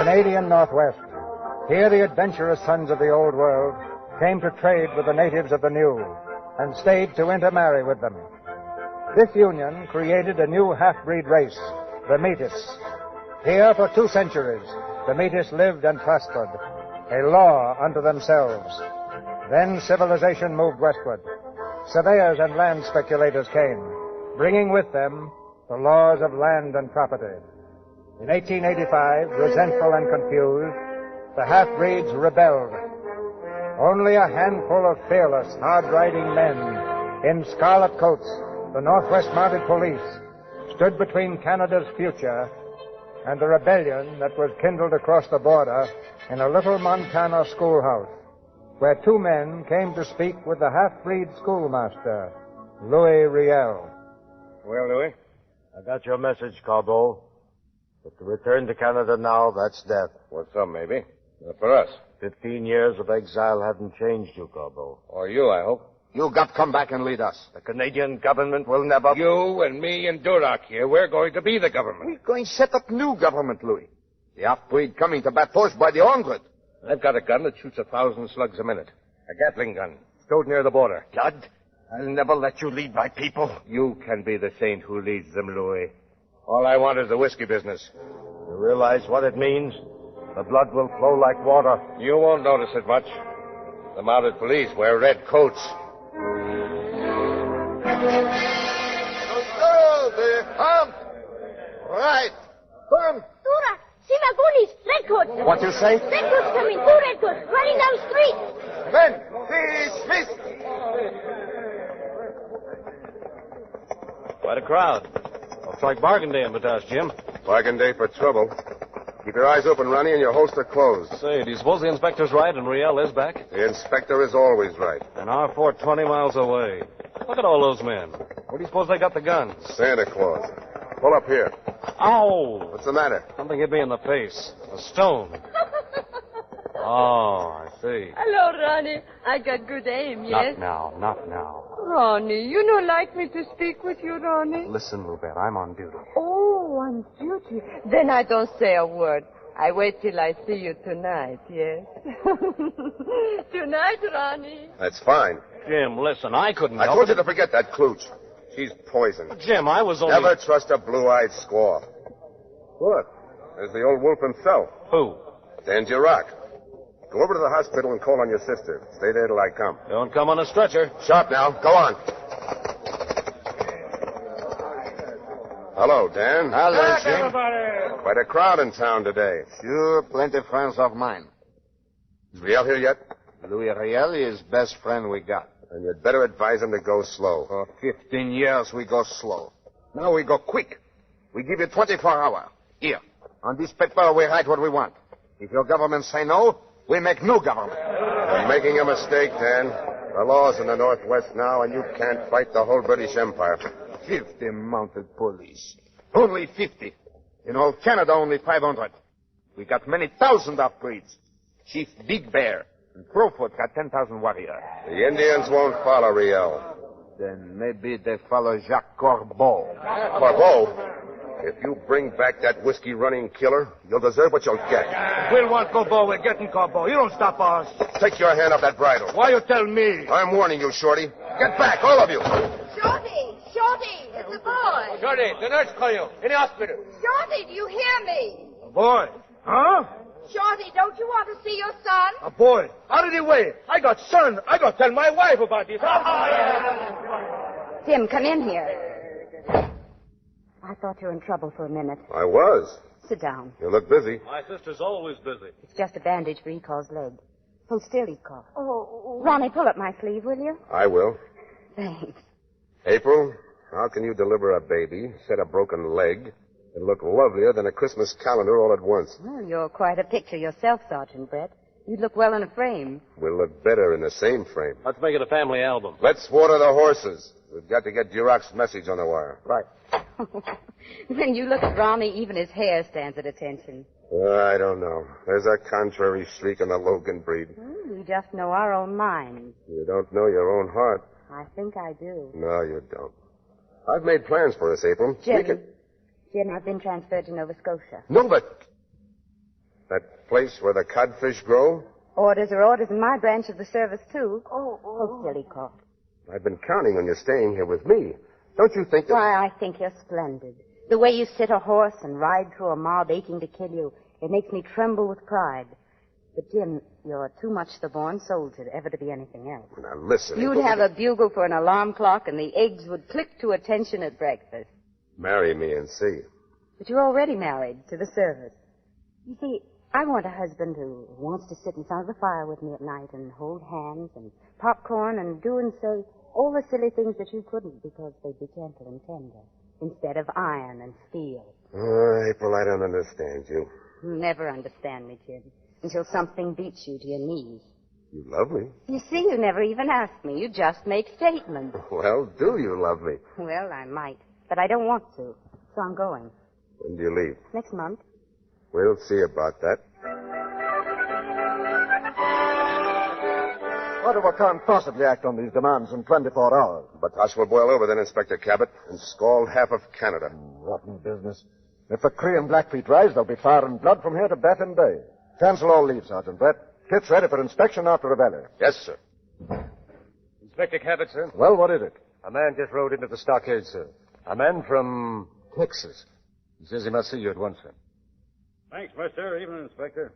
Canadian Northwest. Here the adventurous sons of the old world came to trade with the natives of the new and stayed to intermarry with them. This union created a new half-breed race, the Métis. Here for 2 centuries, the Métis lived and prospered, a law unto themselves. Then civilization moved westward. Surveyors and land speculators came, bringing with them the laws of land and property. In 1885, resentful and confused, the half-breeds rebelled. Only a handful of fearless, hard-riding men in scarlet coats, the Northwest Mounted Police, stood between Canada's future and the rebellion that was kindled across the border in a little Montana schoolhouse, where 2 men came to speak with the half-breed schoolmaster, Louis Riel. Well, Louis, I got your message, Corbeau. But to return to Canada now, that's death. Well, some maybe. Not for us. 15 years of exile haven't changed you, Corbeau. Or you, I hope. You got to come back and lead us. The Canadian government will never... You and me and Duroc here, we're going to be the government. We're going to set up new government, Louis. The half-breed coming to Bathurst by the 100. I've got a gun that shoots 1,000 slugs a minute. A Gatling gun. Stowed near the border. Lud, I'll never let you lead my people. You can be the saint who leads them, Louis. All I want is the whiskey business. You realize what it means? The blood will flow like water. You won't notice it much. The mounted police wear red coats. Right. Come. Dura, see my goonies, redcoats. What you say? Redcoats coming, 2 redcoats, running down the street. Men, dismissed. Quite a crowd. Looks like bargain day in Batas, Jim. Bargain day for trouble. Keep your eyes open, Ronnie, and your holster closed. Say, do you suppose the inspector's right and Riel is back? The inspector is always right. And our fort 20 miles away. Look at all those men. Where do you suppose they got the guns? Santa Claus. Pull up here. Ow! What's the matter? Something hit me in the face. A stone. Oh, I see. Hello, Ronnie. I got good aim, yes? Not now. Ronnie, you don't like me to speak with you, Ronnie? Listen, Lubet, I'm on duty. Oh, on duty. Then I don't say a word. I wait till I see you tonight, yes? Tonight, Ronnie. That's fine. Jim, listen, I couldn't I help told it. you to forget that klooch. She's poison. Jim, I was only... Never trust a blue-eyed squaw. Look, there's the old wolf himself. Who? Dan Duroc. Go over to the hospital and call on your sister. Stay there till I come. Don't come on a stretcher. Sharp now. Go on. Hello, Dan. Hello, Jim. Everybody. Quite a crowd in town today. Sure, plenty friends of mine. Is Riel here yet? Louis Riel is best friend we got. And you'd better advise him to go slow. For 15 years, we go slow. Now we go quick. We give you 24 hours. Here. On this paper, we write what we want. If your government say no, we make new government. You're making a mistake, Dan. The law's in the Northwest now, and you can't fight the whole British Empire. 50 mounted police. Only 50. In all Canada, only 500. We got many thousand half-breeds. Chief Big Bear and Crowfoot got 10,000 warriors. The Indians won't follow Riel. Then maybe they follow Jacques Corbeau. Corbeau? If you bring back that whiskey-running killer, you'll deserve what you'll get. We'll want Corbeau. We're getting Corbeau. You don't stop us. Take your hand off that bridle. Why you tell me? I'm warning you, Shorty. Get back, all of you. Shorty, it's a boy. Shorty, the nurse call you. In the hospital. Shorty, do you hear me? A boy. Huh? Shorty, don't you want to see your son? A boy. Out of the way. I got son. I got to tell my wife about this. Tim, come in here. I thought you were in trouble for a minute. I was. Sit down. You look busy. My sister's always busy. It's just a bandage for Ecall's leg. Hold still, Ecall. Oh. Ronnie, pull up my sleeve, will you? I will. Thanks. April, how can you deliver a baby, set a broken leg, and look lovelier than a Christmas calendar all at once? Well, you're quite a picture yourself, Sergeant Brett. You'd look well in a frame. We'll look better in the same frame. Let's make it a family album. Let's water the horses. We've got to get Duroc's message on the wire. Right. When you look at Ronnie, even his hair stands at attention. I don't know. There's a contrary streak in the Logan breed. We just know our own minds. You don't know your own heart. I think I do. No, you don't. I've made plans for us, April. Jim, I've been transferred to Nova Scotia. No, but... That place where the codfish grow? Orders are orders in my branch of the service, too. Oh, silly cough. I've been counting on you staying here with me. Don't you think that... Why, I think you're splendid. The way you sit a horse and ride through a mob aching to kill you, it makes me tremble with pride. But, Jim, you're too much the born soldier ever to be anything else. Now, listen. You'd have a bugle for an alarm clock, and the eggs would click to attention at breakfast. Marry me and see. But you're already married to the service. You see, I want a husband who wants to sit in front of the fire with me at night and hold hands and popcorn and do and say all the silly things that you couldn't because they'd be gentle and tender instead of iron and steel. Oh, April, I don't understand you. You'll never understand me, Jim, until something beats you to your knees. You love me. You see, you never even ask me. You just make statements. Well, do you love me? Well, I might, but I don't want to, so I'm going. When do you leave? Next month. We'll see about that. Ottawa can't possibly act on these demands in 24 hours. But Tosh will boil over then, Inspector Cabot, and scald half of Canada. Rotten business. If the Cree and Blackfeet rise, there'll be fire and blood from here to Baffin Bay. Cancel all leave, Sergeant Brett. Kit's ready for inspection after Reveille. Yes, sir. Inspector Cabot, sir. Well, what is it? A man just rode into the stockade, sir. A man from Texas. He says he must see you at once, sir. Thanks, mister. Evening, Inspector.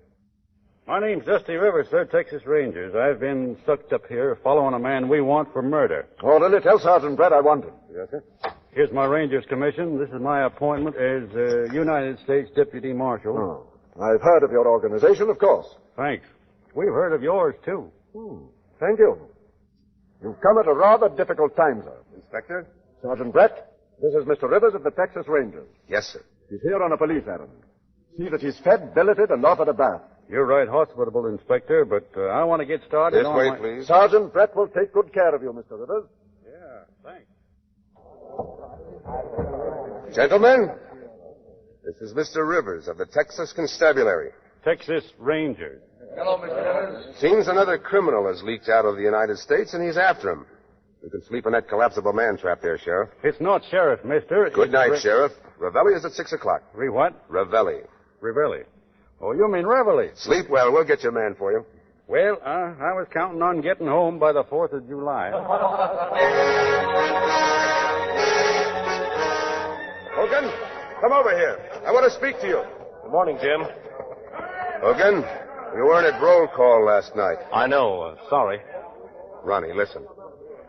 My name's Dusty Rivers, sir, Texas Rangers. I've been sucked up here following a man we want for murder. Orderly, tell Sergeant Brett I want him. Yes, sir. Here's my Ranger's commission. This is my appointment as United States Deputy Marshal. Oh, I've heard of your organization, of course. Thanks. We've heard of yours, too. Thank you. You've come at a rather difficult time, sir. Inspector? Sergeant Brett, this is Mr. Rivers of the Texas Rangers. Yes, sir. He's here on a police errand. See that he's fed, billeted, and offered a bath. You're right hospitable, Inspector, but I want to get started This on way, my... please. Sergeant Brett will take good care of you, Mr. Rivers. Yeah, thanks. Gentlemen, this is Mr. Rivers of the Texas Constabulary. Texas Rangers. Hello, Mr. Rivers. Seems another criminal has leaked out of the United States, and he's after him. You can sleep in that collapsible man trap there, Sheriff. It's not Sheriff, mister. Good night, Sheriff. Reveille is at 6 o'clock. What? Reveille. Reveille. Oh, you mean Reveille. Sleep well. We'll get your man for you. Well, I was counting on getting home by the 4th of July. Hogan, come over here. I want to speak to you. Good morning, Jim. Hogan, you weren't at roll call last night. I know. Sorry. Ronnie, listen.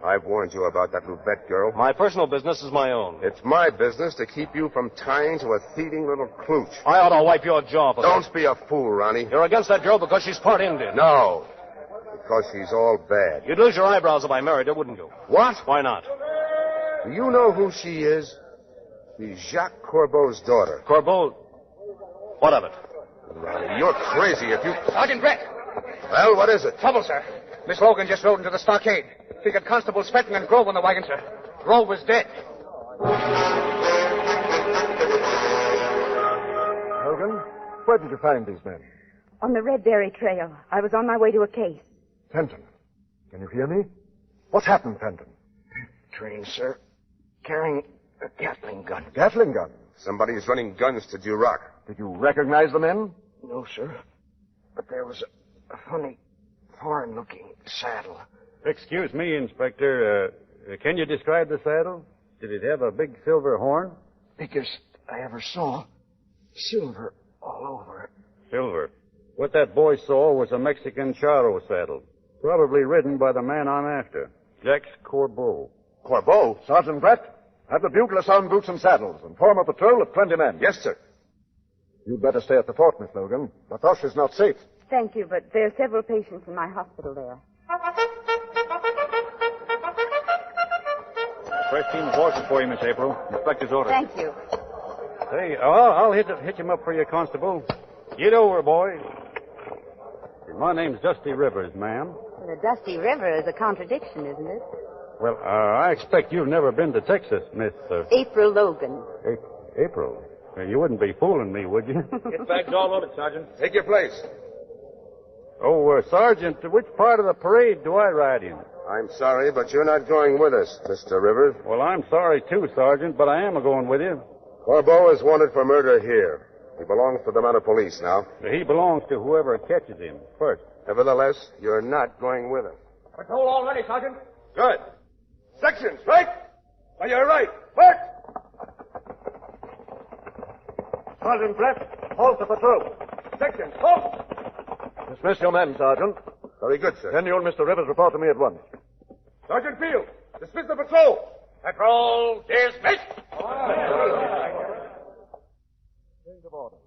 I've warned you about that Lubette girl. My personal business is my own. It's my business to keep you from tying to a thieving little klooch. I ought to wipe your jaw for Don't be a fool, Ronnie. You're against that girl because she's part Indian. No. Because she's all bad. You'd lose your eyebrows if I married her, wouldn't you? What? Why not? Do you know who she is? She's Jacques Corbeau's daughter. Corbeau? What of it? Ronnie, you're crazy if you... Sergeant Brett. Well, what is it? Trouble, sir. Miss Logan just rode into the stockade. Figured Constables Fenton and Grove on the wagon, sir. Grove was dead. Hogan, where did you find these men? On the Red Berry Trail. I was on my way to a case. Fenton, can you hear me? What's happened, Fenton? Train, sir. Carrying a Gatling gun. Gatling gun? Somebody's running guns to Duroc. Did you recognize the men? No, sir. But there was a funny, foreign-looking saddle. Excuse me, Inspector. Can you describe the saddle? Did it have a big silver horn? Biggest I ever saw. Silver all over. Silver. What that boy saw was a Mexican charro saddle. Probably ridden by the man I'm after, Jacques Corbeau. Corbeau? Sergeant Brett, have the bugler sound boots and saddles and form a patrol of 20 men. Yes, sir. You'd better stay at the fort, Miss Logan. Latoche is not safe. Thank you, but there are several patients in my hospital there. Fresh team of horses for you, Miss April. Inspector's orders. Thank you. Hey, I'll hitch him up for you, Constable. Get over, boy. My name's Dusty Rivers, ma'am. Well, the Dusty River is a contradiction, isn't it? Well, I expect you've never been to Texas, Miss... April Logan. April? You wouldn't be fooling me, would you? Get bags all loaded, Sergeant. Take your place. Oh, Sergeant, which part of the parade do I ride in? I'm sorry, but you're not going with us, Mr. Rivers. Well, I'm sorry, too, Sergeant, but I am going with you. Corbeau is wanted for murder here. He belongs to the mounted police now. He belongs to whoever catches him first. Nevertheless, you're not going with us. Patrol all ready, Sergeant. Good. Sections, right? On your right. March! Sergeant Brett, halt the patrol. Sections, halt! Dismiss your men, Sergeant. Very good, sir. Then you and Mr. Rivers report to me at once. Sergeant Field, dismiss the patrol. Patrol dismissed. Change of order.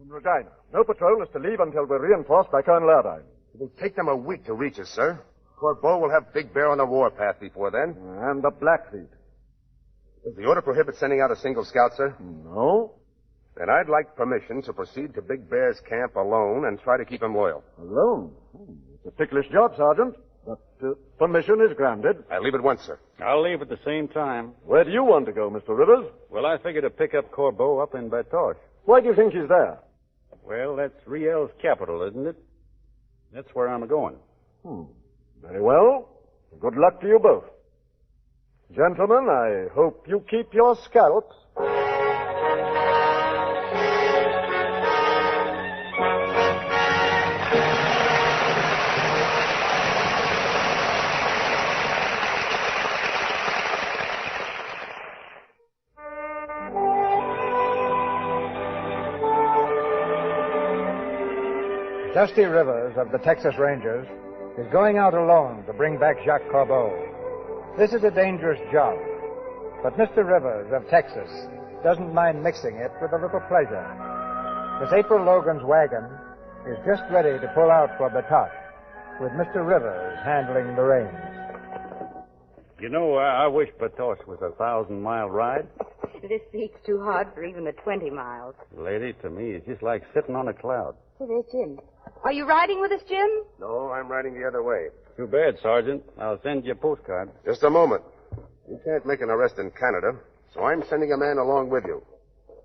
In Regina, no patrol is to leave until we're reinforced by Colonel Erdine. It will take them a week to reach us, sir. Corbeau will have Big Bear on the warpath before then. And the Blackfeet. Does the order prohibit sending out a single scout, sir? No. Then I'd like permission to proceed to Big Bear's camp alone and try to keep him loyal. Alone? It's a ticklish job, Sergeant. But permission is granted. I'll leave at once, sir. I'll leave at the same time. Where do you want to go, Mr. Rivers? Well, I figure to pick up Corbeau up in Batoche. Why do you think he's there? Well, that's Riel's capital, isn't it? That's where I'm going. Very well. Good luck to you both. Gentlemen, I hope you keep your scalps. Dusty Rivers of the Texas Rangers is going out alone to bring back Jacques Corbeau. This is a dangerous job, but Mr. Rivers of Texas doesn't mind mixing it with a little pleasure. Miss April Logan's wagon is just ready to pull out for Batoche, with Mr. Rivers handling the reins. You know, I wish Batoche was a 1,000-mile ride. This seat's too hard for even the 20 miles. Lady, to me, it's just like sitting on a cloud. Hey, there's Jim. Are you riding with us, Jim? No, I'm riding the other way. Too bad, Sergeant. I'll send you a postcard. Just a moment. You can't make an arrest in Canada, so I'm sending a man along with you.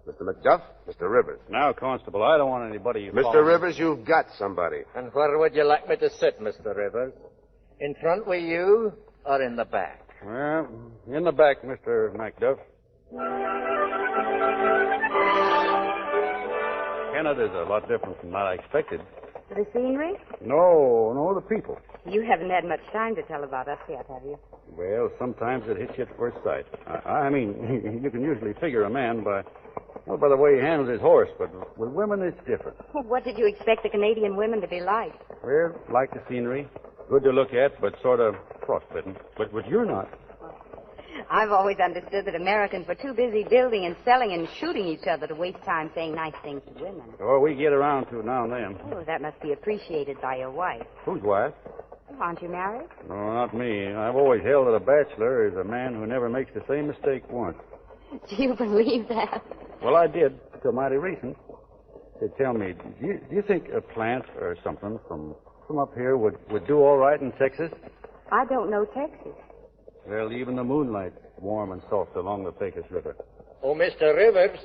Mr. McDuff, Mr. Rivers. Now, Constable, I don't want anybody... Mr. Rivers, you've got somebody. And where would you like me to sit, Mr. Rivers? In front with you or in the back? Well, in the back, Mr. McDuff. Canada's a lot different from what I expected. The scenery? No, the people. You haven't had much time to tell about us yet, have you? Well, sometimes it hits you at first sight. I mean, you can usually figure a man by the way he handles his horse, but with women it's different. Well, what did you expect the Canadian women to be like? Well, like the scenery. Good to look at, but sort of frostbitten. But you're not. I've always understood that Americans were too busy building and selling and shooting each other to waste time saying nice things to women. Oh, we get around to it now and then. Oh, that must be appreciated by your wife. Whose wife? Aren't you married? No, not me. I've always held that a bachelor is a man who never makes the same mistake once. Do you believe that? Well, I did, till mighty recent. They tell me, do you think a plant or something from up here would do all right in Texas? I don't know Texas. Well, even the moonlight's warm and soft along the Pecos River. Oh, Mr. Rivers,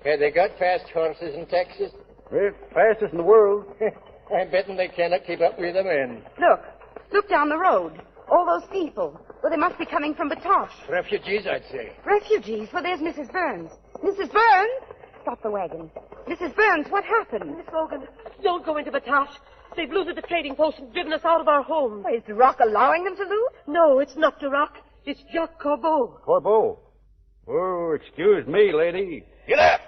have they got fast horses in Texas? Well, fastest in the world. I'm betting they cannot keep up with the men. Look down the road. All those people. Well, they must be coming from Batoche. Refugees, I'd say. Refugees? Well, there's Mrs. Burns. Mrs. Burns? Stop the wagon. Mrs. Burns, what happened? Miss Logan, don't go into Batoche. They've looted the trading post and driven us out of our home. Is Duroc allowing them to loot? No, it's not Duroc. It's Jacques Corbeau. Corbeau? Oh, excuse me, lady. Get up!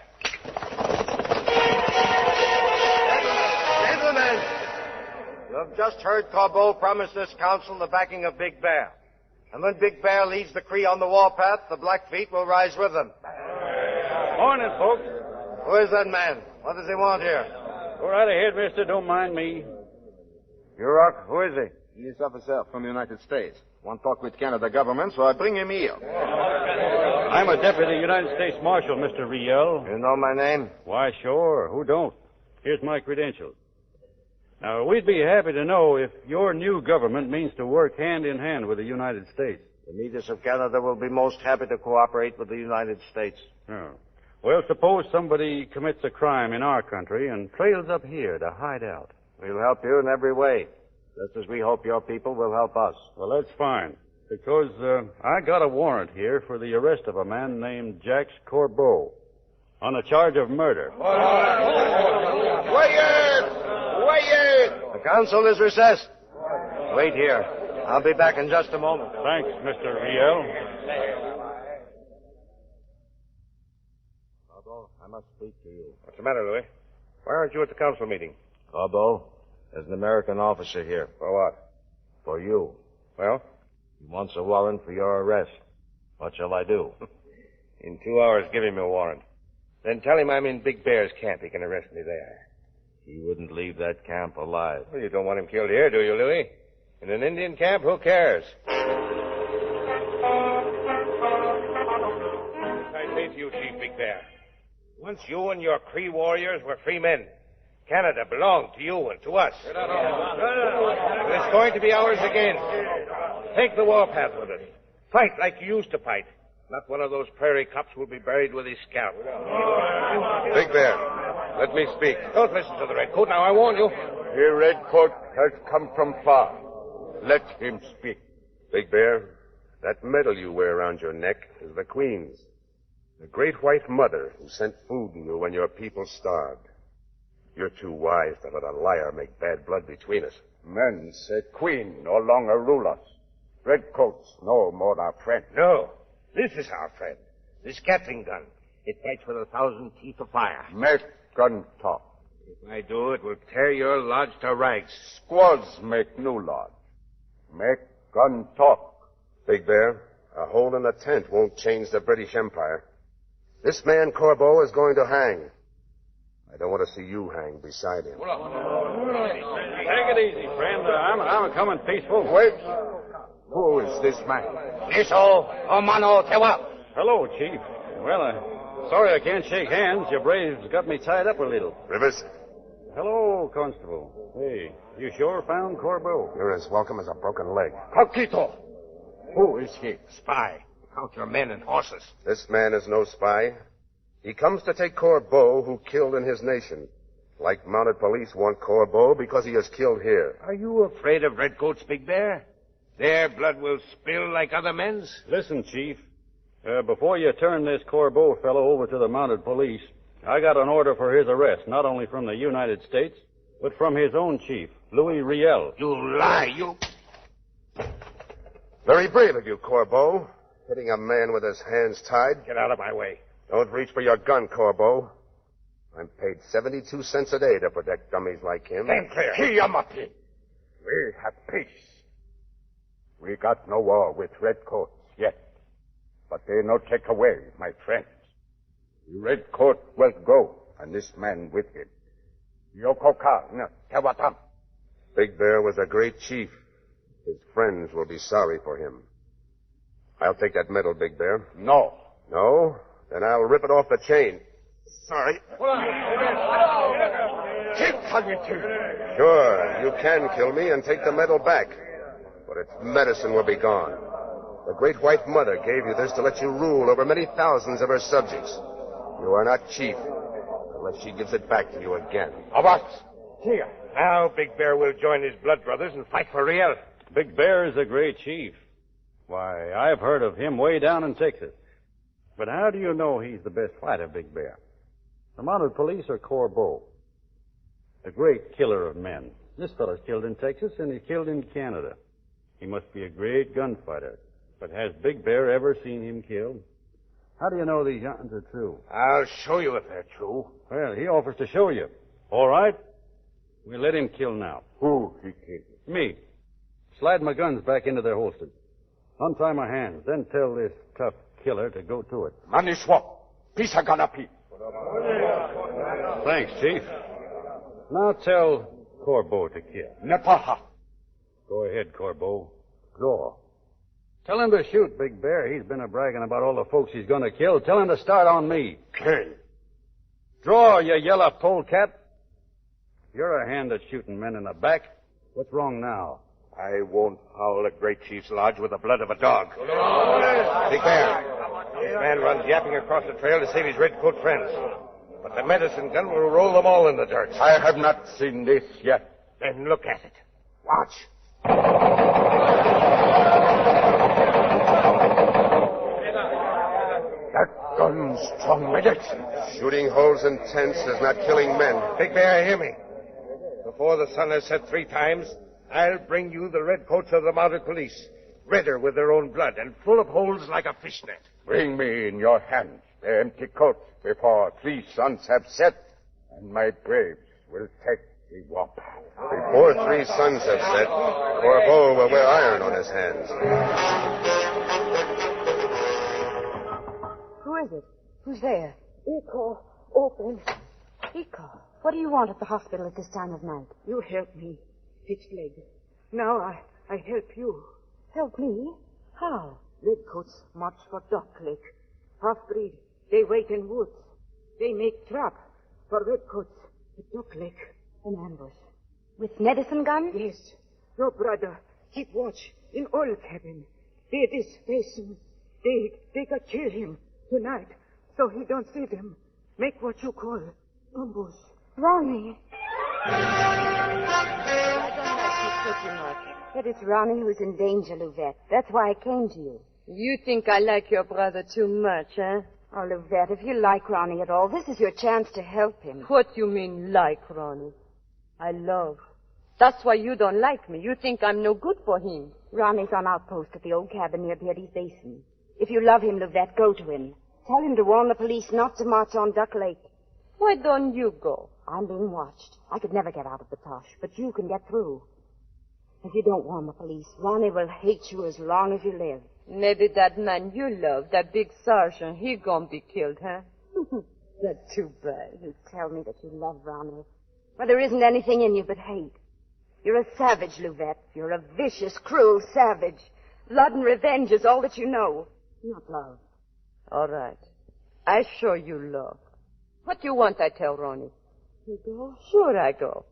Gentlemen, you have just heard Corbeau promise this council the backing of Big Bear. And when Big Bear leads the Cree on the warpath, the Blackfeet will rise with them. Morning, folks. Who is that man? What does he want here? Go right ahead, mister. Don't mind me. Duroc, who is he? He is officer from the United States. Want to talk with Canada government, so I bring him here. I'm a deputy United States Marshal, Mr. Riel. You know my name? Why, sure. Who don't? Here's my credentials. Now, we'd be happy to know if your new government means to work hand in hand with the United States. The leaders of Canada will be most happy to cooperate with the United States. Oh. Well, suppose somebody commits a crime in our country and trails up here to hide out. We'll help you in every way, just as we hope your people will help us. Well, that's fine, because I got a warrant here for the arrest of a man named Jacques Corbeau. on a charge of murder. Quiet! The council is recessed. Wait here. I'll be back in just a moment. Thanks, Mr. Riel. Corbeau, I must speak to you. What's the matter, Louis? Why aren't you at the council meeting? Corbeau, there's an American officer here. For what? For you. Well? He wants a warrant for your arrest. What shall I do? In 2 hours, give him a warrant. Then tell him I'm in Big Bear's camp. He can arrest me there. He wouldn't leave that camp alive. Well, you don't want him killed here, do you, Louis? In an Indian camp, who cares? I say to you, Chief Big Bear, once you and your Cree warriors were free men. Canada belonged to you and to us. It's going to be ours again. Take the warpath with us. Fight like you used to fight. Not one of those prairie cops will be buried with his scalp. Big Bear, let me speak. Don't listen to the Redcoat. Now, I warn you. The Redcoat has come from far. Let him speak. Big Bear, that medal you wear around your neck is the Queen's. The great white mother who sent food to you when your people starved. You're too wise to let a liar make bad blood between us. Men say Queen no longer rule us. Redcoats no more our friend. No, this is our friend. This Gatling gun. It fights with 1,000 teeth of fire. Make gun talk. If I do, it will tear your lodge to rags. Squaws make new lodge. Make gun talk. Big Bear, a hole in a tent won't change the British Empire. This man Corbeau is going to hang. I don't want to see you hang beside him. Take it easy, friend. I'm coming peaceful. Wait. Who is this man? Hello, Chief. Well, sorry I can't shake hands. Your braves got me tied up a little. Rivers, Hello, Constable. Hey, you sure found Corbeau? you're as welcome as a broken leg. Coquito. Who is he? Spy. Count your men and horses. This man is no spy. He comes to take Corbeau, who killed in his nation. Like mounted police want Corbeau because he is killed here. Are you afraid of Redcoats, Big Bear? Their blood will spill like other men's? Listen, Chief. Before you turn this Corbeau fellow over to the mounted police, I got an order for his arrest, not only from the United States, but from his own chief, Louis Riel. You lie, you... Very brave of you, Corbeau. Hitting a man with his hands tied. Get out of my way. Don't reach for your gun, Corbeau. I'm paid 72 cents a day to protect dummies like him. Stand clear. Yamati. We have peace. We got no war with Redcoats yet. But they no take away, my friends. The Redcoat will go, and this man with him. Yokoka, Tawatam. Big Bear was a great chief. His friends will be sorry for him. I'll take that medal, Big Bear. No. No? Then I'll rip it off the chain. Sorry. Sure, you can kill me and take the medal back. But its medicine will be gone. The great white mother gave you this to let you rule over many thousands of her subjects. You are not chief unless she gives it back to you again. Here. Now Big Bear will join his blood brothers and fight for Riel. Big Bear is a great chief. Why, I've heard of him way down in Texas. But how do you know he's the best fighter, Big Bear? The mounted police or Corbeau? The great killer of men. This fellow's killed in Texas and he's killed in Canada. He must be a great gunfighter. But has Big Bear ever seen him killed? How do you know these yarns are true? I'll show you if they're true. Well, he offers to show you. All right. We'll let him kill now. Who he killed? Me. Slide my guns back into their holsters. Untie my hands, then tell this tough killer to go to it. Maniswa. Pisaganapi. Thanks, Chief. Now tell Corbeau to kill. Nepaha. Go ahead, Corbeau. Draw. Tell him to shoot, Big Bear. He's been a-bragging about all the folks he's going to kill. Tell him to start on me. Kill. Draw, you yellow polecat. You're a hand at shooting men in the back. What's wrong now? I won't howl at Great Chief's lodge with the blood of a dog. Big Bear, this man runs yapping across the trail to save his redcoat friends. But the medicine gun will roll them all in the dirt. I have not seen this yet. Then look at it. Watch. That Gun strong medics. Shooting holes in tents is not killing men. Big Bear, hear me. Before the sun has set 3 times, I'll bring you the red coats of the mounted police. Redder with their own blood and full of holes like a fishnet. Bring me in your hands the empty coats before 3 suns have set, and my braves will take the whop. Before 3 suns have set, Corbeau will wear iron on his hands. Who is it? Who's there? Eco, open. Eco, what do you want at the hospital at this time of night? You help me. Fixed leg. Now I help you. Help me? How? Redcoats march for Duck Lake. Half-breed. They wait in woods. They make trap for redcoats at Duck Lake. An ambush. With medicine guns? Yes. Your brother keep watch in oil cabin. They this basin. They got kill him tonight, so he don't see them. Make what you call ambush. Ronnie. I don't like you pretty much. But it's Ronnie who's in danger, Louvette. That's why I came to you. You think I like your brother too much, huh? Oh, Louvette, if you like Ronnie at all, this is your chance to help him. What you mean, like Ronnie? I love. That's why you don't like me. You think I'm no good for him. Ronnie's on outpost at the old cabin near Beardy's Basin. If you love him, Louvette, go to him. Tell him to warn the police not to march on Duck Lake. Why don't you go? I'm being watched. I could never get out of Batoche, but you can get through. If you don't warn the police, Ronnie will hate you as long as you live. Maybe that man you love, that big sergeant, he gonna be killed, huh? That's too bad. You tell me that you love Ronnie. Well, there isn't anything in you but hate. You're a savage, Louvette. You're a vicious, cruel savage. Blood and revenge is all that you know. Not love. All right. I show you love. What you want, I tell Ronnie. You go? Sure, I go.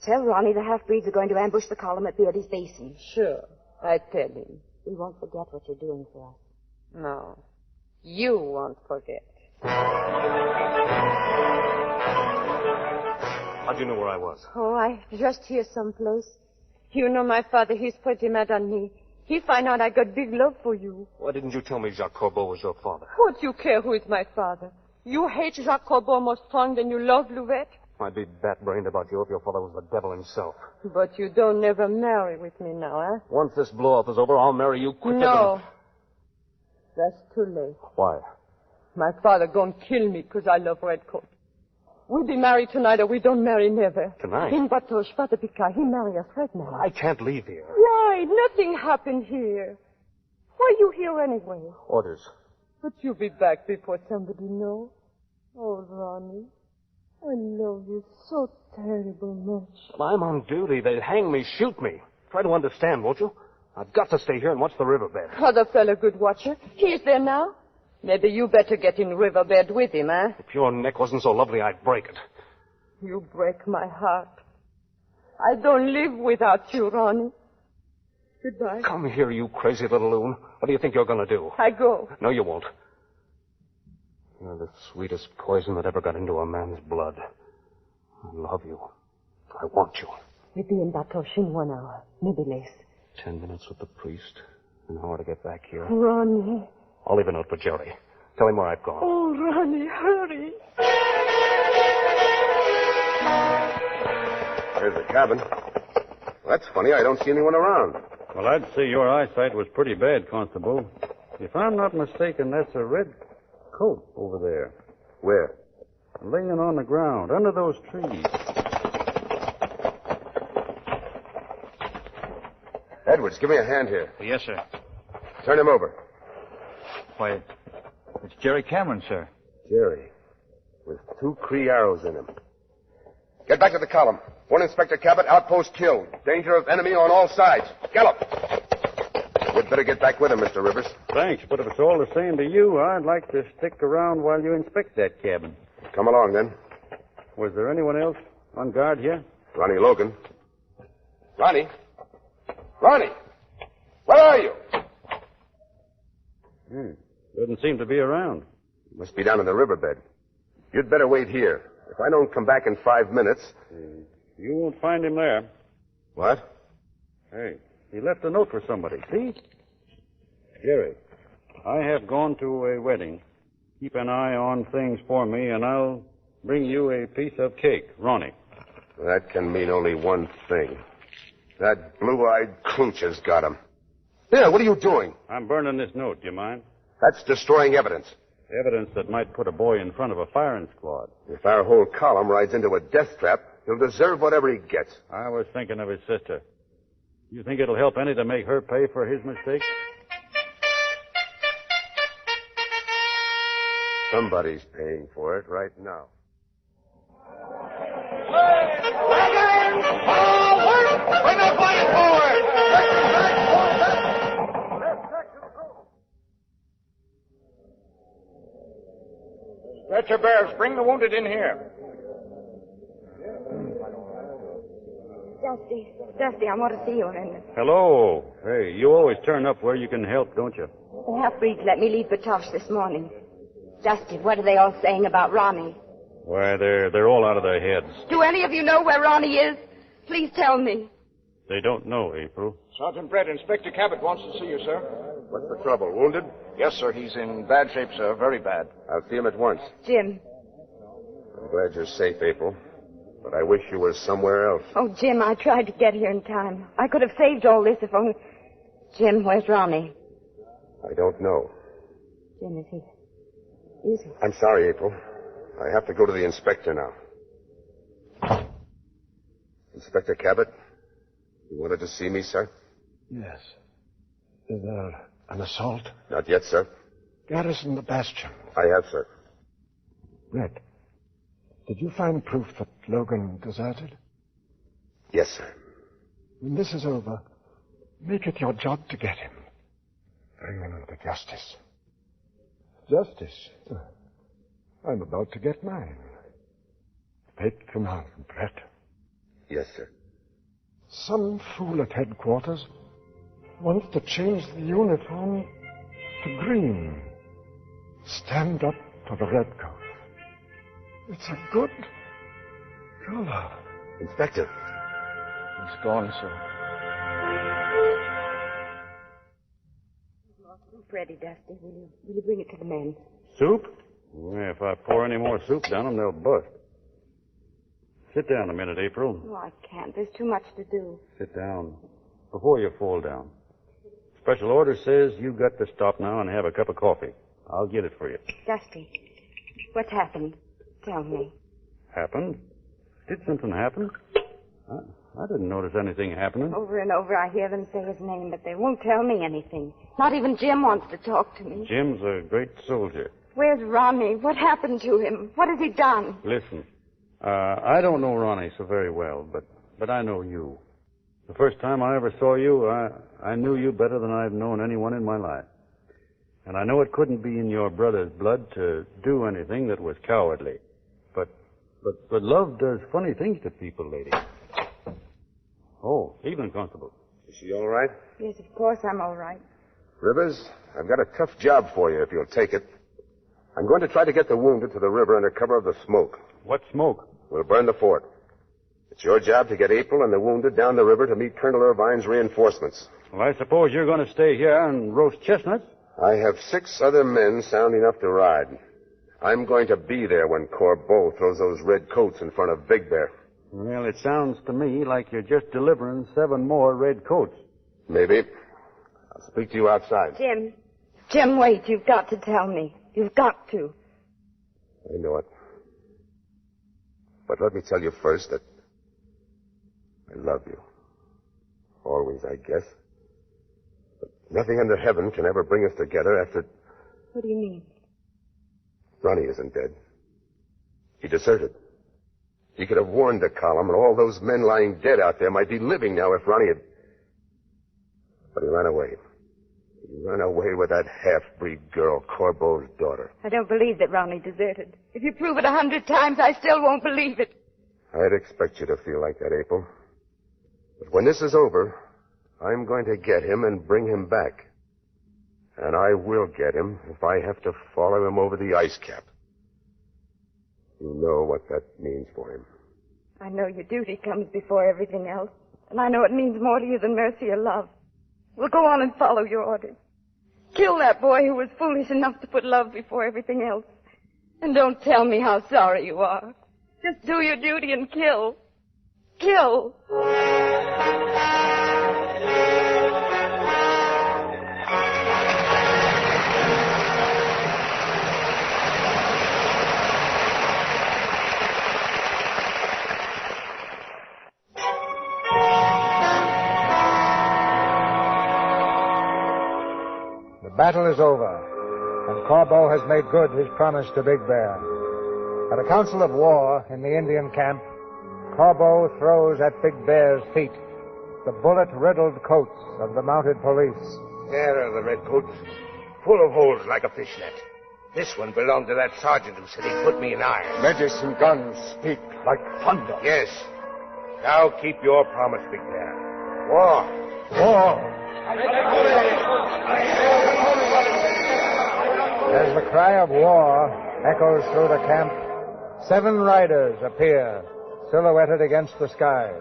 Tell Ronnie the half-breeds are going to ambush the column at Beardy's Basin. Sure, I tell him. We won't forget what you're doing for us. No, you won't forget. How'd you know where I was? Oh, I just hear someplace. You know my father, he's pretty mad on me. He find out I got big love for you. Why didn't you tell me Jacques Corbeau was your father? What you care who is my father? You hate Jacques Corbeau more strong than you love Louvette? I'd be bat-brained about you if your father was the devil himself. But you don't never marry with me now, eh? Once this blow-up is over, I'll marry you quicker No. That's too late. Why? My father gonna kill me because I love Redcoat. We'll be married tonight or we don't marry never. Tonight? In Batoche, Father Picard, he marry us right now. I can't leave here. Why? Nothing happened here. Why you here anyway? Orders. But you'll be back before somebody knows. Oh, Ronnie, I love you so terrible much. If I'm on duty, they'd hang me, shoot me. Try to understand, won't you? I've got to stay here and watch the riverbed. Other fella good watcher. He's there now. Maybe you better get in riverbed with him, eh? If your neck wasn't so lovely, I'd break it. You break my heart. I don't live without you, Ronnie. Goodbye. Come here, you crazy little loon. What do you think you're going to do? I go. No, you won't. You're the sweetest poison that ever got into a man's blood. I love you. I want you. We'll be in Batoche in 1 hour, maybe less. 10 minutes with the priest. An hour to get back here. Ronnie. I'll leave a note for Jerry. Tell him where I've gone. Oh, Ronnie, hurry. There's the cabin. Well, that's funny. I don't see anyone around. Well, I'd say your eyesight was pretty bad, Constable. If I'm not mistaken, that's a red coat over there. Where? Laying on the ground, under those trees. Edwards, give me a hand here. Yes, sir. Turn him over. Why, it's Jerry Cameron, sir. Jerry, with 2 Cree arrows in him. Get back to the column. 1 Inspector Cabot, outpost killed. Danger of enemy on all sides. Gallop! We'd better get back with him, Mr. Rivers. Thanks, but if it's all the same to you, I'd like to stick around while you inspect that cabin. Come along, then. Was there anyone else on guard here? Ronnie Logan. Ronnie? Ronnie! Where are you? Doesn't seem to be around. Must be down in the riverbed. You'd better wait here. If I don't come back in 5 minutes... You won't find him there. What? Hey, he left a note for somebody. See? Jerry. I have gone to a wedding. Keep an eye on things for me, and I'll bring you a piece of cake. Ronnie. That can mean only one thing. That blue-eyed klooch has got him. There, what are you doing? I'm burning this note. Do you mind? That's destroying evidence. Evidence that might put a boy in front of a firing squad. If our whole column rides into a death trap, he'll deserve whatever he gets. I was thinking of his sister. You think it'll help any to make her pay for his mistake? Somebody's paying for it right now. Bring that body forward! Stretcher bearers, bring the wounded in here. Dusty, I want to see you a minute. Hello. Hey, you always turn up where you can help, don't you? The half-breeds let me leave Batoche this morning. Dusty, what are they all saying about Ronnie? Why, they're all out of their heads. Do any of you know where Ronnie is? Please tell me. They don't know, April. Sergeant Brett, Inspector Cabot wants to see you, sir. What's the trouble? Wounded? Yes, sir. He's in bad shape, sir. Very bad. I'll see him at once. Jim. I'm glad you're safe, April. But I wish you were somewhere else. Oh, Jim, I tried to get here in time. I could have saved all this if only... Jim, where's Ronnie? I don't know. Jim, is he... I'm sorry, April. I have to go to the inspector now. Inspector Cabot, you wanted to see me, sir? Yes. Is there an assault? Not yet, sir. Garrison the bastion. I have, sir. Red, did you find proof that Logan deserted? Yes, sir. When this is over, make it your job to get him. Bring him to justice. Justice? I'm about to get mine. Take command, Brett. Yes, sir. Some fool at headquarters wants to change the uniform to green. Stand up for the redcoat. It's a good color. Inspector. He's gone, sir. Soup ready, Dusty. Will you bring it to the men? Soup? Yeah, if I pour any more soup down them, they'll bust. Sit down a minute, April. Oh, I can't. There's too much to do. Sit down. Before you fall down. Special order says you've got to stop now and have a cup of coffee. I'll get it for you. Dusty, what's happened? Tell me. Happened? Did something happen? I didn't notice anything happening. Over and over I hear them say his name, but they won't tell me anything. Not even Jim wants to talk to me. Jim's a great soldier. Where's Ronnie? What happened to him? What has he done? Listen, I don't know Ronnie so very well, but I know you. The first time I ever saw you, I knew you better than I've known anyone in my life. And I know it couldn't be in your brother's blood to do anything that was cowardly. But love does funny things to people, lady. Oh, evening, Constable. Is she all right? Yes, of course I'm all right. Rivers, I've got a tough job for you if you'll take it. I'm going to try to get the wounded to the river under cover of the smoke. What smoke? We'll burn the fort. It's your job to get April and the wounded down the river to meet Colonel Irvine's reinforcements. Well, I suppose you're going to stay here and roast chestnuts? I have 6 other men sound enough to ride. I'm going to be there when Corbeau throws those red coats in front of Big Bear. Well, it sounds to me like you're just delivering 7 more red coats. Maybe. I'll speak to you outside. Jim, wait. You've got to tell me. You've got to. I know it. But let me tell you first that I love you. Always, I guess. But nothing under heaven can ever bring us together after... What do you mean? Ronnie isn't dead. He deserted. He could have warned the column, and all those men lying dead out there might be living now if Ronnie had... But he ran away. He ran away with that half-breed girl, Corbeau's daughter. I don't believe that Ronnie deserted. If you prove it 100 times, I still won't believe it. I'd expect you to feel like that, April. But when this is over, I'm going to get him and bring him back. And I will get him if I have to follow him over the ice cap. You know what that means for him. I know your duty comes before everything else. And I know it means more to you than mercy or love. We'll go on and follow your orders. Kill that boy who was foolish enough to put love before everything else. And don't tell me how sorry you are. Just do your duty and kill. Kill. The battle is over, and Corbeau has made good his promise to Big Bear. At a council of war in the Indian camp, Corbeau throws at Big Bear's feet the bullet-riddled coats of the mounted police. There are the red coats, full of holes like a fishnet. This one belonged to that sergeant who said he'd put me in irons. Medicine guns speak like thunder. Yes. Now keep your promise, Big Bear. War. War. As the cry of war echoes through the camp, 7 riders appear, silhouetted against the sky.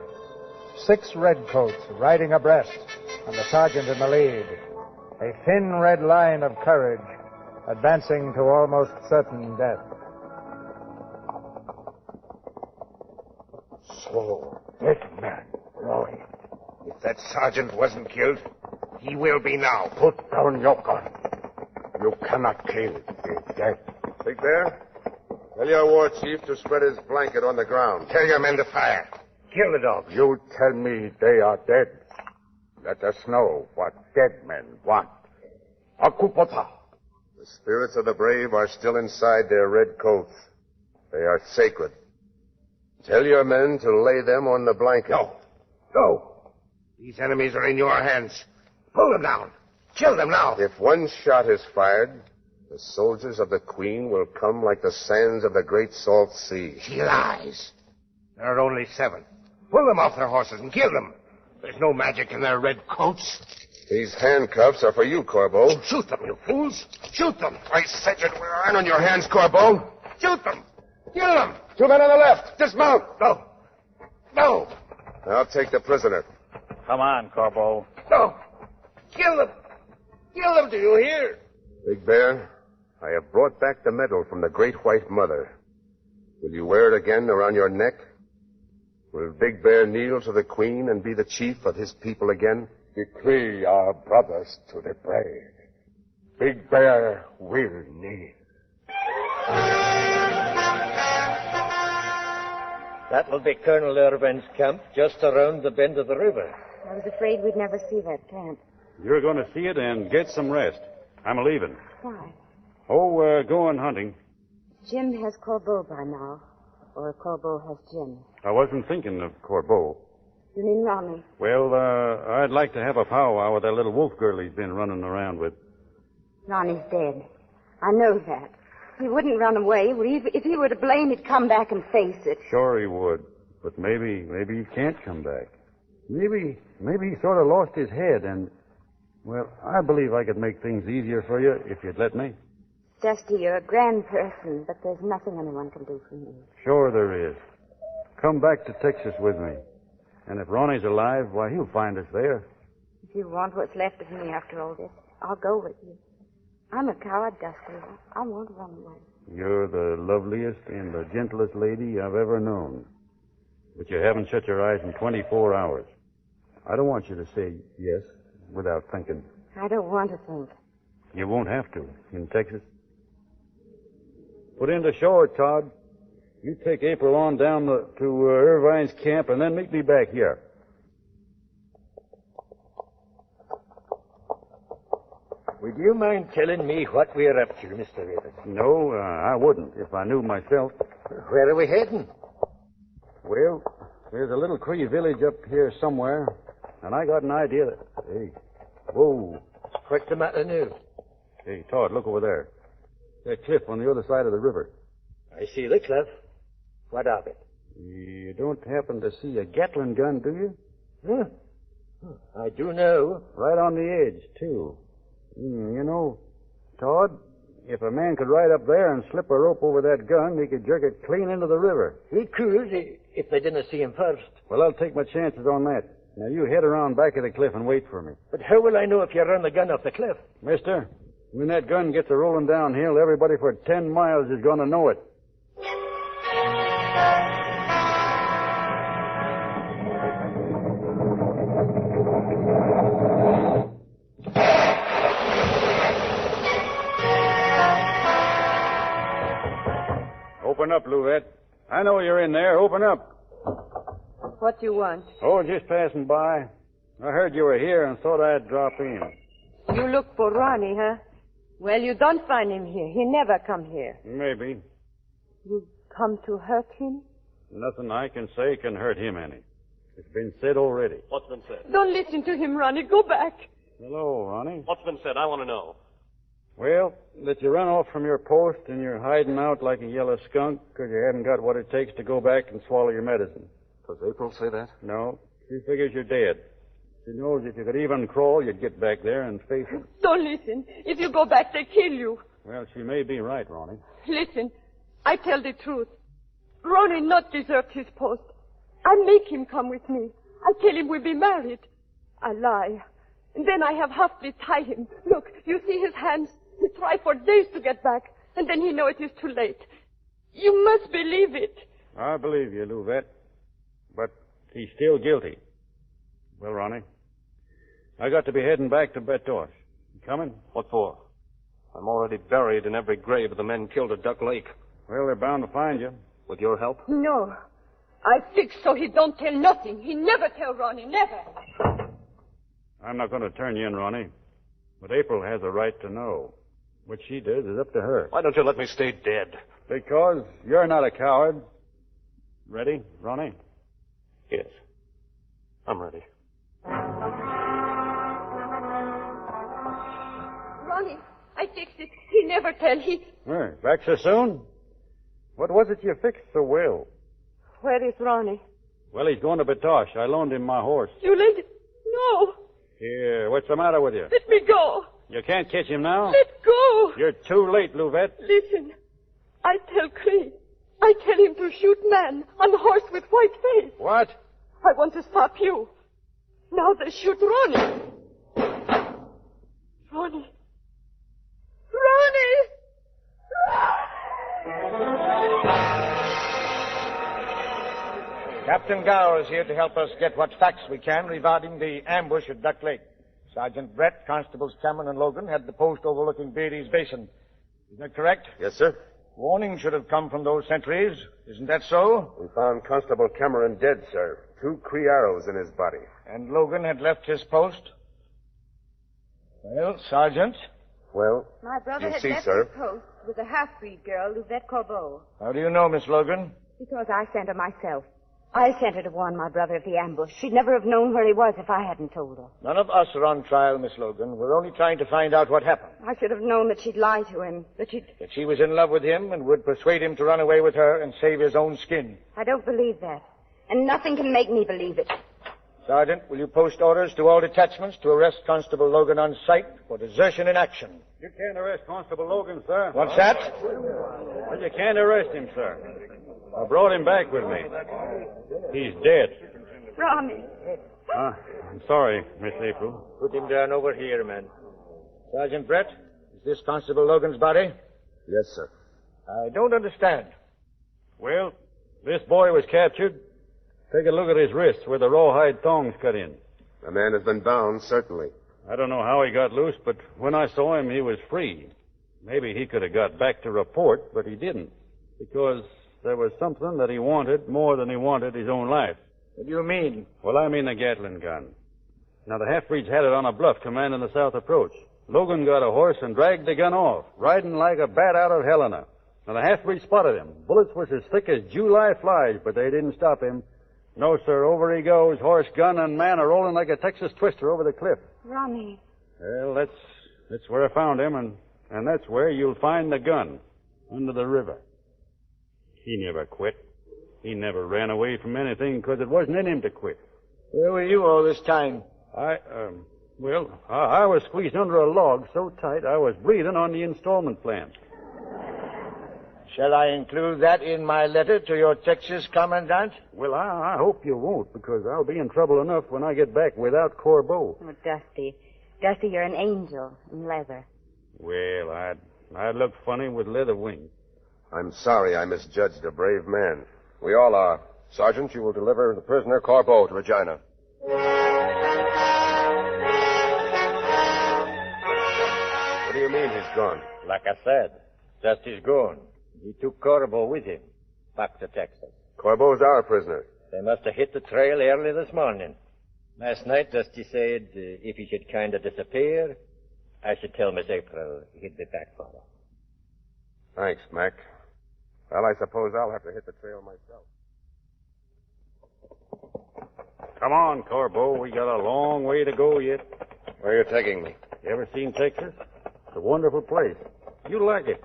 6 redcoats riding abreast, and the sergeant in the lead. A thin red line of courage, advancing to almost certain death. So, dead man, Roy. If that sergeant wasn't killed, he will be now. Put down your gun. You cannot kill the dead. Big Bear, tell your war chief to spread his blanket on the ground. Tell your men to fire. Kill the dogs. You tell me they are dead. Let us know what dead men want. Akupota. The spirits of the brave are still inside their red coats. They are sacred. Tell your men to lay them on the blanket. No. No. These enemies are in your hands. Pull them down. Kill them now. If one shot is fired, the soldiers of the Queen will come like the sands of the great salt sea. She lies. There are only 7. Pull them off their horses and kill them. There's no magic in their red coats. These handcuffs are for you, Corbeau. Shoot them, you fools. Shoot them. I said you'd wear iron on your hands, Corbeau. Shoot them. Kill them. 2 men on the left. Dismount. No. No. I'll take the prisoner. Come on, Corbeau. No. Kill them. Kill them, do you hear? Big Bear, I have brought back the medal from the Great White Mother. Will you wear it again around your neck? Will Big Bear kneel to the Queen and be the chief of his people again? Decree our brothers to the brave. Big Bear will kneel. That will be Colonel Irvine's camp just around the bend of the river. I was afraid we'd never see that camp. You're going to see it and get some rest. I'm leaving. Why? Oh, going hunting. Jim has Corbeau by now. Or Corbeau has Jim. I wasn't thinking of Corbeau. You mean Ronnie? Well, I'd like to have a powwow with that little wolf girl he's been running around with. Ronnie's dead. I know that. He wouldn't run away. If he were to blame, he'd come back and face it. Sure he would. But maybe he can't come back. Maybe he sort of lost his head and... Well, I believe I could make things easier for you if you'd let me. Dusty, you're a grand person, but there's nothing anyone can do for me. Sure there is. Come back to Texas with me. And if Ronnie's alive, why, he'll find us there. If you want what's left of me after all this, I'll go with you. I'm a coward, Dusty. I won't run away. You're the loveliest and the gentlest lady I've ever known. But you haven't shut your eyes in 24 hours. I don't want you to say yes without thinking. I don't want to think. You won't have to in Texas. Put into shore, Todd. You take April on down to Irvine's camp and then meet me back here. Would you mind telling me what we're up to, Mr. Evans? No, I wouldn't if I knew myself. Where are we heading? Well, there's a little Cree village up here somewhere, and I got an idea that... Hey, whoa. What's the matter now? Hey, Todd, look over there. That cliff on the other side of the river. I see the cliff. What of it? You don't happen to see a Gatling gun, do you? I do know. Right on the edge, too. You know, Todd, if a man could ride up there and slip a rope over that gun, he could jerk it clean into the river. He could, if they didn't see him first. Well, I'll take my chances on that. Now, you head around back of the cliff and wait for me. But how will I know if you run the gun off the cliff? Mister, When that gun gets a rolling downhill, everybody for 10 miles is going to know it. Open up, Louvette. I know you're in there. Open up. What do you want? Oh, just passing by. I heard you were here and thought I'd drop in. You look for Ronnie, huh? Well, you don't find him here. He never come here. Maybe. You come to hurt him? Nothing I can say can hurt him any. It's been said already. What's been said? Don't listen to him, Ronnie. Go back. Hello, Ronnie. What's been said? I want to know. Well, that you run off from your post and you're hiding out like a yellow skunk because you haven't got what it takes to go back and swallow your medicine. Does April say that? No. She figures you're dead. She knows if you could even crawl, you'd get back there and face it. Don't listen. If you go back, they kill you. Well, she may be right, Ronnie. Listen, I tell the truth. Ronnie not deserved his post. I make him come with me. I tell him we'll be married. I lie. And then I have Huffley tie him. Look, you see his hands? He tried for days to get back, and then he know it is too late. You must believe it. I believe you, Louvette. But he's still guilty. Well, Ronnie, I got to be heading back to Betoche. You coming? What for? I'm already buried in every grave of the men killed at Duck Lake. Well, they're bound to find you. With your help? No. I fix so he don't tell nothing. He never tell Ronnie, never. I'm not going to turn you in, Ronnie. But April has a right to know. What she does is up to her. Why don't you let me stay dead? Because you're not a coward. Ready, Ronnie? Yes. I'm ready. Ronnie, I fixed it. He never tell. Back so soon? What was it you fixed so well? Where is Ronnie? Well, he's going to Betoche. I loaned him my horse. You lent it? No. Here, what's the matter with you? Let me go. You can't catch him now? Let go. You're too late, Louvette. Listen, I tell Cree. I tell him to shoot man on horse with white face. What? I want to stop you. Now they shoot Ronnie. Ronnie. Ronnie! Captain Gower is here to help us get what facts we can regarding the ambush at Duck Lake. Sergeant Brett, Constables Cameron and Logan had the post overlooking Beatty's Basin. Is that correct? Yes, sir. Warning should have come from those sentries. Isn't that so? We found Constable Cameron dead, sir. 2 Cree arrows in his body. And Logan had left his post? Well, Sergeant? Well, My brother you had see, left sir. his post with a half-breed girl, Louvette Corbeau. How do you know, Miss Logan? Because I sent her myself. I sent her to warn my brother of the ambush. She'd never have known where he was if I hadn't told her. None of us are on trial, Miss Logan. We're only trying to find out what happened. I should have known that she'd lie to him, that she was in love with him and would persuade him to run away with her and save his own skin. I don't believe that. And nothing can make me believe it. Sergeant, will you post orders to all detachments to arrest Constable Logan on sight for desertion in action? You can't arrest Constable Logan, sir. What's that? Well, you can't arrest him, sir. I brought him back with me. He's dead. Ronnie. I'm sorry, Miss April. Put him down over here, man. Sergeant Brett, is this Constable Logan's body? Yes, sir. I don't understand. Well, this boy was captured. Take a look at his wrists where the rawhide thongs cut in. The man has been bound, certainly. I don't know how he got loose, but when I saw him, he was free. Maybe he could have got back to report, but he didn't. Because there was something that he wanted more than he wanted his own life. What do you mean? Well, I mean the Gatling gun. Now, the half-breeds had it on a bluff commanding the south approach. Logan got a horse and dragged the gun off, riding like a bat out of Helena. Now, the half-breed spotted him. Bullets was as thick as July flies, but they didn't stop him. No, sir, over he goes. Horse, gun, and man are rolling like a Texas twister over the cliff. Ronnie. Well, that's where I found him, and that's where you'll find the gun, under the river. He never quit. He never ran away from anything because it wasn't in him to quit. Where were you all this time? I was squeezed under a log so tight I was breathing on the installment plan. Shall I include that in my letter to your Texas commandant? Well, I hope you won't, because I'll be in trouble enough when I get back without Corbeau. Oh, Dusty. Dusty, you're an angel in leather. Well, I'd look funny with leather wings. I'm sorry I misjudged a brave man. We all are. Sergeant, you will deliver the prisoner Corbeau to Regina. What do you mean he's gone? Like I said, Justice gone. He took Corbeau with him back to Texas. Corbeau's our prisoner. They must have hit the trail early this morning. Last night, Dusty said if he should kind of disappear, I should tell Miss April he'd be back for her. Thanks, Mac. Well, I suppose I'll have to hit the trail myself. Come on, Corbeau. We got a long way to go yet. Where are you taking me? You ever seen Texas? It's a wonderful place. You'll like it.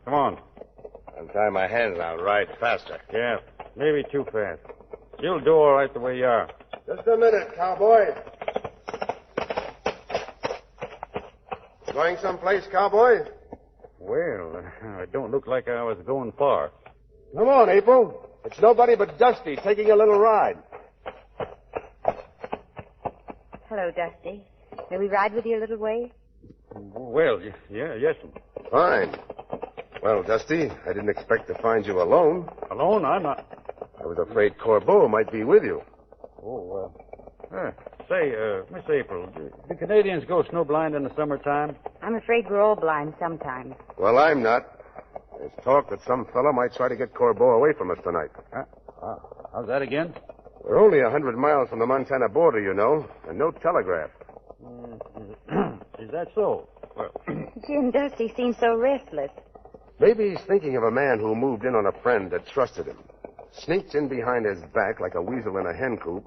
Come on. Untie my hands, I'll ride faster. Yeah, maybe too fast. You'll do all right the way you are. Just a minute, cowboy. Going someplace, cowboy? Well, it don't look like I was going far. Come on, April. It's nobody but Dusty taking a little ride. Hello, Dusty. May we ride with you a little way? Well, yes. Fine. Well, Dusty, I didn't expect to find you alone. Alone? I'm not. I was afraid Corbeau might be with you. Oh, say, Miss April, do Canadians go snowblind in the summertime? I'm afraid we're all blind sometimes. Well, I'm not. There's talk that some fellow might try to get Corbeau away from us tonight. How's that again? We're only 100 miles from the Montana border, you know, and no telegraph. Is that so? Well, Jim, Dusty seems so restless. Maybe he's thinking of a man who moved in on a friend that trusted him, sneaked in behind his back like a weasel in a hen coop,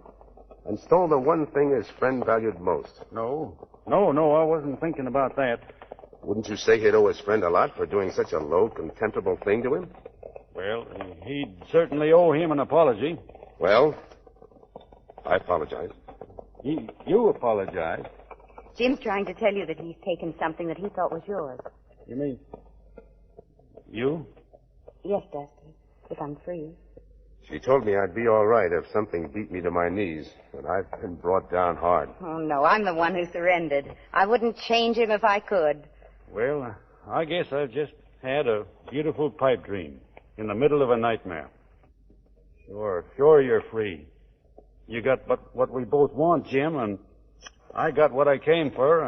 and stole the one thing his friend valued most. No, I wasn't thinking about that. Wouldn't you say he'd owe his friend a lot for doing such a low, contemptible thing to him? Well, he'd certainly owe him an apology. Well, I apologize. You apologize? Jim's trying to tell you that he's taken something that he thought was yours. You mean you? Yes, Dusty, if I'm free. She told me I'd be all right if something beat me to my knees, but I've been brought down hard. Oh, no, I'm the one who surrendered. I wouldn't change him if I could. Well, I guess I've just had a beautiful pipe dream in the middle of a nightmare. Sure you're free. You got what we both want, Jim, and I got what I came for,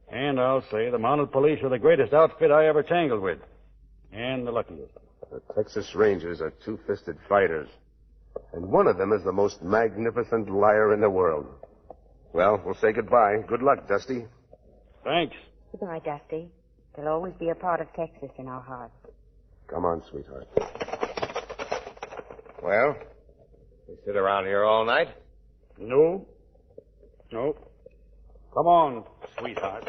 and I'll say the mounted police are the greatest outfit I ever tangled with. And the luckiest. The Texas Rangers are two-fisted fighters. And one of them is the most magnificent liar in the world. Well, we'll say goodbye. Good luck, Dusty. Thanks. Goodbye, Dusty. There'll always be a part of Texas in our hearts. Come on, sweetheart. Well, we sit around here all night? No. Come on, sweetheart.